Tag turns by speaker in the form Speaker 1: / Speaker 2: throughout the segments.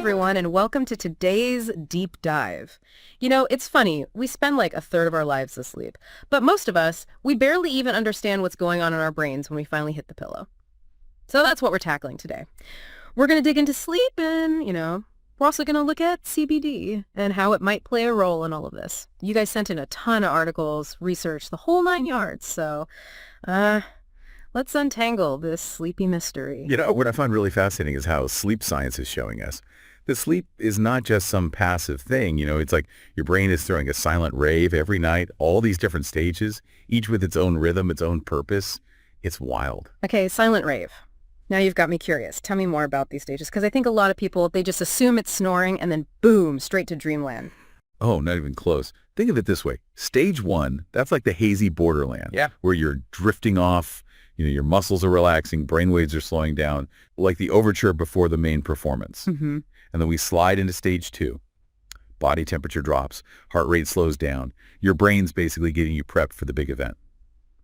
Speaker 1: everyone, and welcome to today's deep dive. It's funny, we spend like a third of our lives asleep, but most of us, we barely even understand what's going on in our brains when we finally hit the pillow. So that's what we're tackling today. We're going to dig into sleep and, we're also going to look at CBD and how it might play a role in all of this. You guys sent in a ton of articles, research, the whole 9 yards, so let's untangle this sleepy mystery.
Speaker 2: What I find really fascinating is how sleep science is showing us that sleep is not just some passive thing. It's like your brain is throwing a silent rave every night, all these different stages, each with its own rhythm, its own purpose. It's wild.
Speaker 1: Okay, silent rave. Now you've got me curious. Tell me more about these stages, because I think a lot of people, they just assume it's snoring and then boom, straight to dreamland.
Speaker 2: Oh, not even close. Think of it this way. Stage one, that's like the hazy borderland.
Speaker 1: Yeah.
Speaker 2: Where you're drifting off. Your muscles are relaxing, brainwaves are slowing down, like the overture before the main performance.
Speaker 1: Mm-hmm.
Speaker 2: And then we slide into stage two. Body temperature drops, heart rate slows down. Your brain's basically getting you prepped for the big event.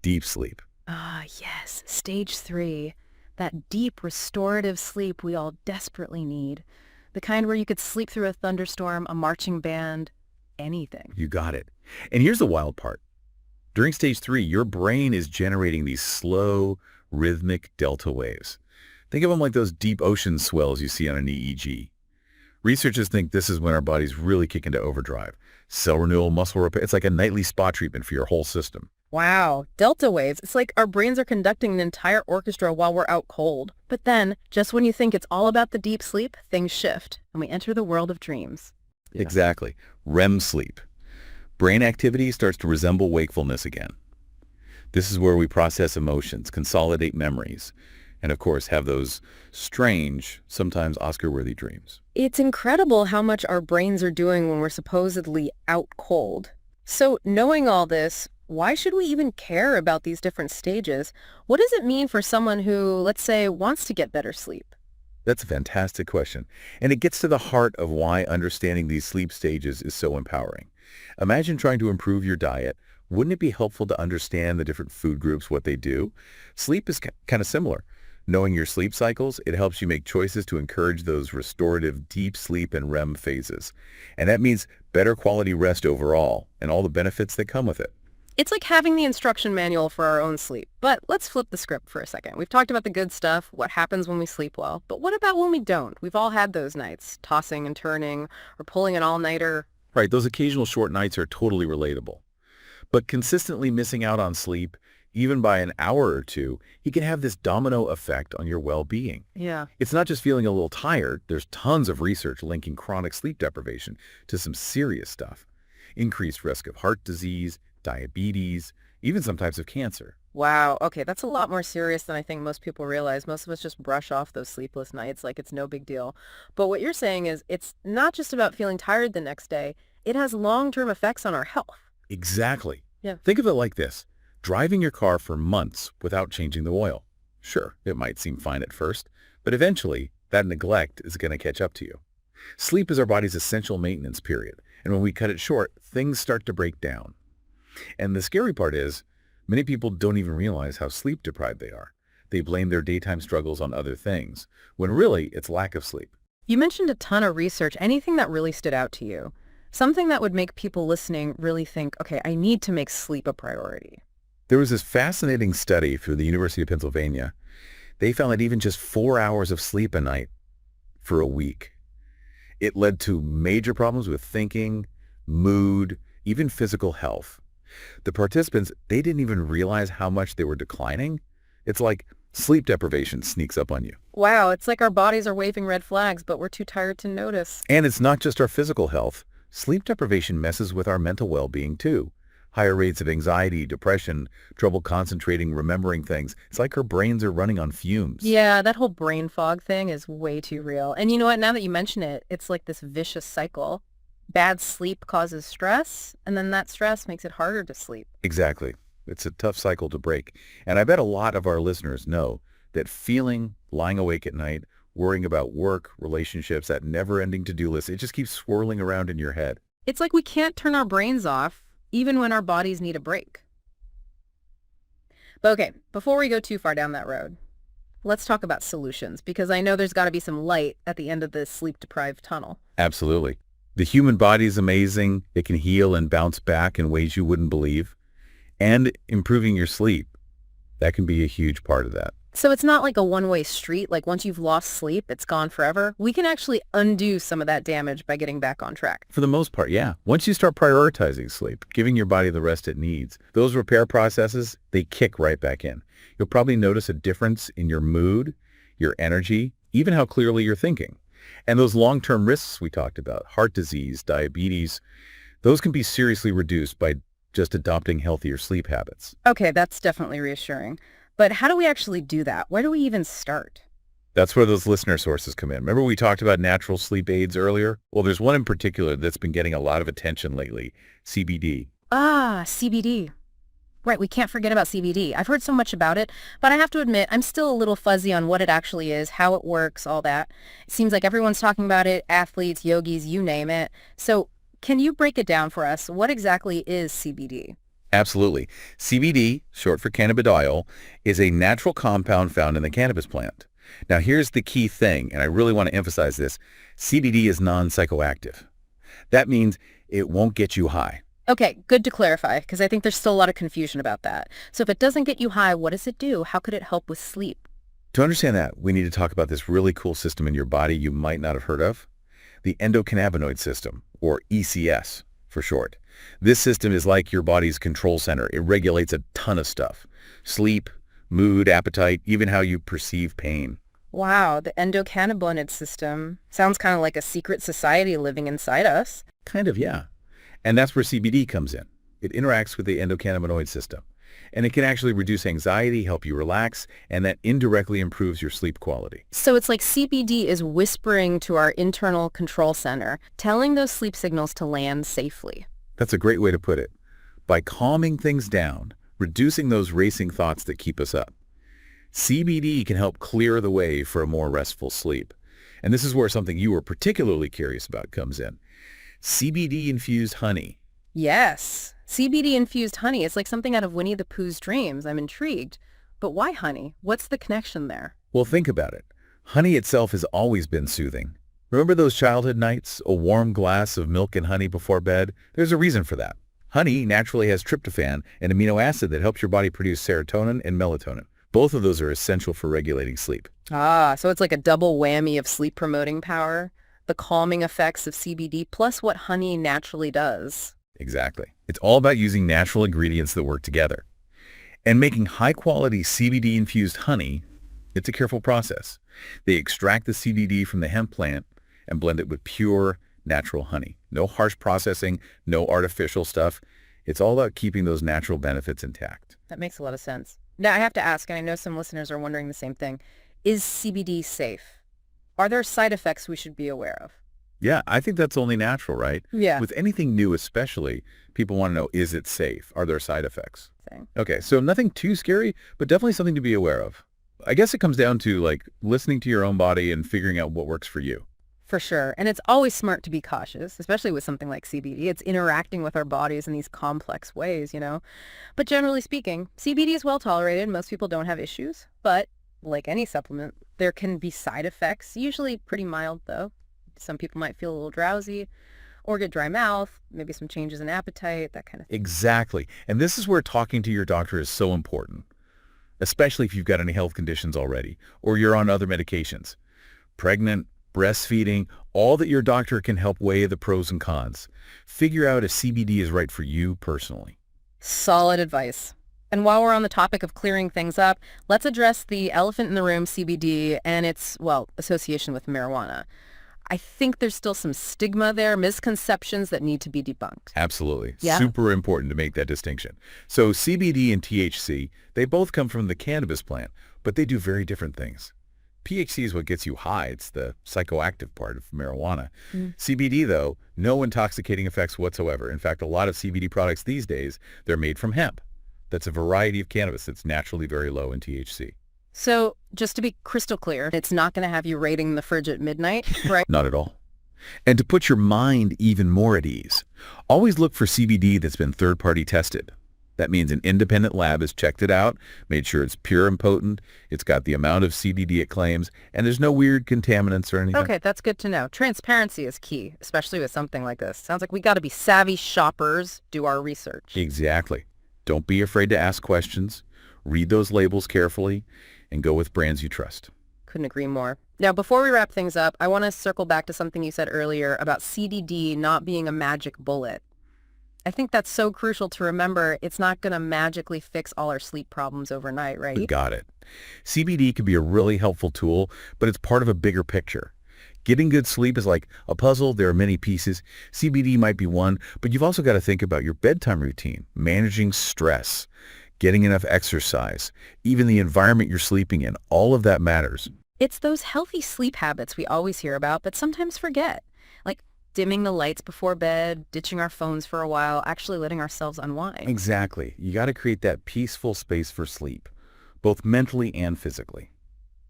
Speaker 2: Deep sleep.
Speaker 1: Ah, yes. Stage 3. That deep, restorative sleep we all desperately need. The kind where you could sleep through a thunderstorm, a marching band, anything.
Speaker 2: You got it. And here's the wild part. During stage 3, your brain is generating these slow, rhythmic delta waves. Think of them like those deep ocean swells you see on an EEG. Researchers think this is when our bodies really kick into overdrive. Cell renewal, muscle repair, it's like a nightly spa treatment for your whole system.
Speaker 1: Wow, delta waves. It's like our brains are conducting an entire orchestra while we're out cold. But then, just when you think it's all about the deep sleep, things shift, and we enter the world of dreams.
Speaker 2: Yeah. Exactly. REM sleep. Brain activity starts to resemble wakefulness again. This is where we process emotions, consolidate memories, and of course have those strange, sometimes Oscar-worthy dreams.
Speaker 1: It's incredible how much our brains are doing when we're supposedly out cold. So knowing all this, why should we even care about these different stages? What does it mean for someone who, let's say, wants to get better sleep?
Speaker 2: That's a fantastic question, and it gets to the heart of why understanding these sleep stages is so empowering. Imagine trying to improve your diet. Wouldn't it be helpful to understand the different food groups, what they do? Sleep is kind of similar. Knowing your sleep cycles, it helps you make choices to encourage those restorative deep sleep and REM phases. And that means better quality rest overall and all the benefits that come with it.
Speaker 1: It's like having the instruction manual for our own sleep. But let's flip the script for a second. We've talked about the good stuff, what happens when we sleep well. But what about when we don't? We've all had those nights, tossing and turning or pulling an all-nighter.
Speaker 2: Right, those occasional short nights are totally relatable. But consistently missing out on sleep, even by an hour or two, it can have this domino effect on your well-being.
Speaker 1: Yeah.
Speaker 2: It's not just feeling a little tired. There's tons of research linking chronic sleep deprivation to some serious stuff. Increased risk of heart disease, diabetes, even some types of cancer.
Speaker 1: Wow. Okay, that's a lot more serious than I think most people realize. Most of us just brush off those sleepless nights like it's no big deal. But what you're saying is it's not just about feeling tired the next day. It has long-term effects on our health.
Speaker 2: Exactly.
Speaker 1: Yeah.
Speaker 2: Think of it like this. Driving your car for months without changing the oil. Sure, it might seem fine at first, but eventually that neglect is going to catch up to you. Sleep is our body's essential maintenance period, and when we cut it short, things start to break down. And the scary part is, many people don't even realize how sleep deprived they are. They blame their daytime struggles on other things, when really it's lack of sleep.
Speaker 1: You mentioned a ton of research. Anything that really stood out to you? Something that would make people listening really think, okay, I need to make sleep a priority.
Speaker 2: There was this fascinating study through the University of Pennsylvania. They found that even just 4 hours of sleep a night for a week, it led to major problems with thinking, mood, even physical health. The participants, they didn't even realize how much they were declining. It's like sleep deprivation sneaks up on you.
Speaker 1: Wow, it's like our bodies are waving red flags, but we're too tired to notice.
Speaker 2: And it's not just our physical health. Sleep deprivation messes with our mental well-being too. Higher rates of anxiety, depression, trouble concentrating, remembering things. It's like our brains are running on fumes.
Speaker 1: Yeah, that whole brain fog thing is way too real. And you know what? Now that you mention it, it's like this vicious cycle. Bad sleep causes stress, and then that stress makes it harder to sleep.
Speaker 2: Exactly. It's a tough cycle to break. And I bet a lot of our listeners know that feeling, lying awake at night, worrying about work, relationships, that never-ending to-do list, it just keeps swirling around in your head.
Speaker 1: It's like we can't turn our brains off, even when our bodies need a break. But okay, before we go too far down that road, Let's talk about solutions, because I know there's got to be some light at the end of this sleep-deprived tunnel.
Speaker 2: Absolutely. The human body is amazing. It can heal and bounce back in ways you wouldn't believe. And improving your sleep, that can be a huge part of that.
Speaker 1: So it's not like a one-way street, like once you've lost sleep, it's gone forever. We can actually undo some of that damage by getting back on track.
Speaker 2: For the most part, yeah. Once you start prioritizing sleep, giving your body the rest it needs, those repair processes, they kick right back in. You'll probably notice a difference in your mood, your energy, even how clearly you're thinking. And those long-term risks we talked about, heart disease, diabetes, those can be seriously reduced by just adopting healthier sleep habits.
Speaker 1: Okay, that's definitely reassuring. But how do we actually do that? Where do we even start?
Speaker 2: That's where those listener sources come in. Remember we talked about natural sleep aids earlier? Well, there's one in particular that's been getting a lot of attention lately, CBD.
Speaker 1: Ah, CBD. Right, we can't forget about CBD. I've heard so much about it, but I have to admit, I'm still a little fuzzy on what it actually is, how it works, all that. It seems like everyone's talking about it, athletes, yogis, you name it. So can you break it down for us? What exactly is CBD?
Speaker 2: Absolutely. CBD, short for cannabidiol, is a natural compound found in the cannabis plant. Now, here's the key thing, and I really want to emphasize this. CBD is non-psychoactive. That means it won't get you high.
Speaker 1: Okay, good to clarify, because I think there's still a lot of confusion about that. So if it doesn't get you high, what does it do? How could it help with sleep?
Speaker 2: To understand that, we need to talk about this really cool system in your body you might not have heard of, the endocannabinoid system, or ECS for short. This system is like your body's control center. It regulates a ton of stuff. Sleep, mood, appetite, even how you perceive pain.
Speaker 1: Wow, the endocannabinoid system. Sounds kind of like a secret society living inside us.
Speaker 2: Kind of, yeah. And that's where CBD comes in. It interacts with the endocannabinoid system. And it can actually reduce anxiety, help you relax, and that indirectly improves your sleep quality.
Speaker 1: So it's like CBD is whispering to our internal control center, telling those sleep signals to land safely.
Speaker 2: That's a great way to put it. By calming things down, reducing those racing thoughts that keep us up, CBD can help clear the way for a more restful sleep. And this is where something you were particularly curious about comes in. CBD-infused honey.
Speaker 1: Yes, CBD-infused honey. It's like something out of Winnie the Pooh's dreams. I'm intrigued. But why honey? What's the connection there?
Speaker 2: Well, think about it. Honey itself has always been soothing. Remember those childhood nights? A warm glass of milk and honey before bed? There's a reason for that. Honey naturally has tryptophan, an amino acid that helps your body produce serotonin and melatonin. Both of those are essential for regulating sleep.
Speaker 1: Ah, so it's like a double whammy of sleep-promoting power, the calming effects of CBD, plus what honey naturally does.
Speaker 2: Exactly. It's all about using natural ingredients that work together. And making high-quality CBD-infused honey, it's a careful process. They extract the CBD from the hemp plant and blend it with pure, natural honey. No harsh processing, no artificial stuff. It's all about keeping those natural benefits intact.
Speaker 1: That makes a lot of sense. Now, I have to ask, and I know some listeners are wondering the same thing, is CBD safe? Are there side effects we should be aware of?
Speaker 2: Yeah, I think that's only natural, right?
Speaker 1: Yeah.
Speaker 2: With anything new especially, people want to know, is it safe? Are there side effects?
Speaker 1: Thing.
Speaker 2: Okay, so nothing too scary, but definitely something to be aware of. I guess it comes down to like listening to your own body and figuring out what works for you.
Speaker 1: For sure. And it's always smart to be cautious, especially with something like CBD. It's interacting with our bodies in these complex ways, you know. But generally speaking, CBD is well tolerated. Most people don't have issues. But like any supplement, there can be side effects, usually pretty mild though. Some people might feel a little drowsy or get dry mouth, maybe some changes in appetite, that kind of thing.
Speaker 2: Exactly. And this is where talking to your doctor is so important, especially if you've got any health conditions already or you're on other medications. Pregnant, breastfeeding, all that your doctor can help weigh the pros and cons. Figure out if CBD is right for you personally.
Speaker 1: Solid advice. And while we're on the topic of clearing things up, let's address the elephant in the room, CBD, and its, well, association with marijuana. I think there's still some stigma there, misconceptions that need to be debunked.
Speaker 2: Absolutely.
Speaker 1: Yeah.
Speaker 2: Super important to make that distinction. So CBD and THC, they both come from the cannabis plant, but they do very different things. THC is what gets you high. It's the psychoactive part of marijuana. CBD, though, no intoxicating effects whatsoever. In fact, a lot of CBD products these days, they're made from hemp. That's a variety of cannabis that's naturally very low in THC.
Speaker 1: So just to be crystal clear, it's not going to have you raiding the fridge at midnight, right?
Speaker 2: Not at all. And to put your mind even more at ease, always look for CBD that's been third-party tested. That means an independent lab has checked it out, made sure it's pure and potent, it's got the amount of CBD it claims, and there's no weird contaminants or anything.
Speaker 1: Okay, that's good to know. Transparency is key, especially with something like this. Sounds like we got to be savvy shoppers, do our research.
Speaker 2: Exactly. Don't be afraid to ask questions, read those labels carefully, and go with brands you trust.
Speaker 1: Couldn't agree more. Now, before we wrap things up, I want to circle back to something you said earlier about CBD not being a magic bullet. I think that's so crucial to remember. It's not going to magically fix all our sleep problems overnight, right?
Speaker 2: Got it. CBD can be a really helpful tool, but it's part of a bigger picture. Getting good sleep is like a puzzle. There are many pieces. CBD might be one, but you've also got to think about your bedtime routine, managing stress, getting enough exercise, even the environment you're sleeping in. All of that matters.
Speaker 1: It's those healthy sleep habits we always hear about, but sometimes forget. Like dimming the lights before bed, ditching our phones for a while, actually letting ourselves unwind.
Speaker 2: Exactly. You got to create that peaceful space for sleep, both mentally and physically.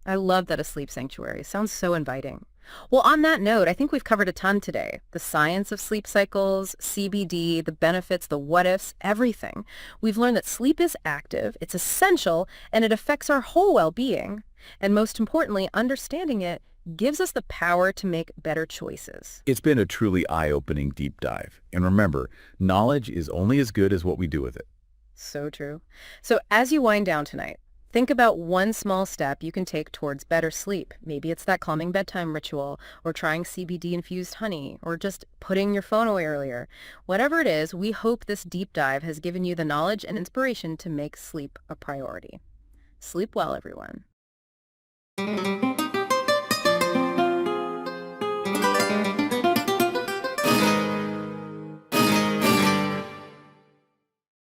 Speaker 1: I love that a sleep sanctuary. Sounds so inviting. Well, on that note, I think we've covered a ton today. The science of sleep cycles, CBD, the benefits, the what-ifs, everything. We've learned that sleep is active, it's essential, and it affects our whole well-being. And most importantly, understanding it gives us the power to make better choices.
Speaker 2: It's been a truly eye-opening deep dive. And remember, knowledge is only as good as what we do with it.
Speaker 1: So true. So as you wind down tonight, think about one small step you can take towards better sleep. Maybe it's that calming bedtime ritual, or trying CBD-infused honey, or just putting your phone away earlier. Whatever it is, we hope this deep dive has given you the knowledge and inspiration to make sleep a priority. Sleep well, everyone.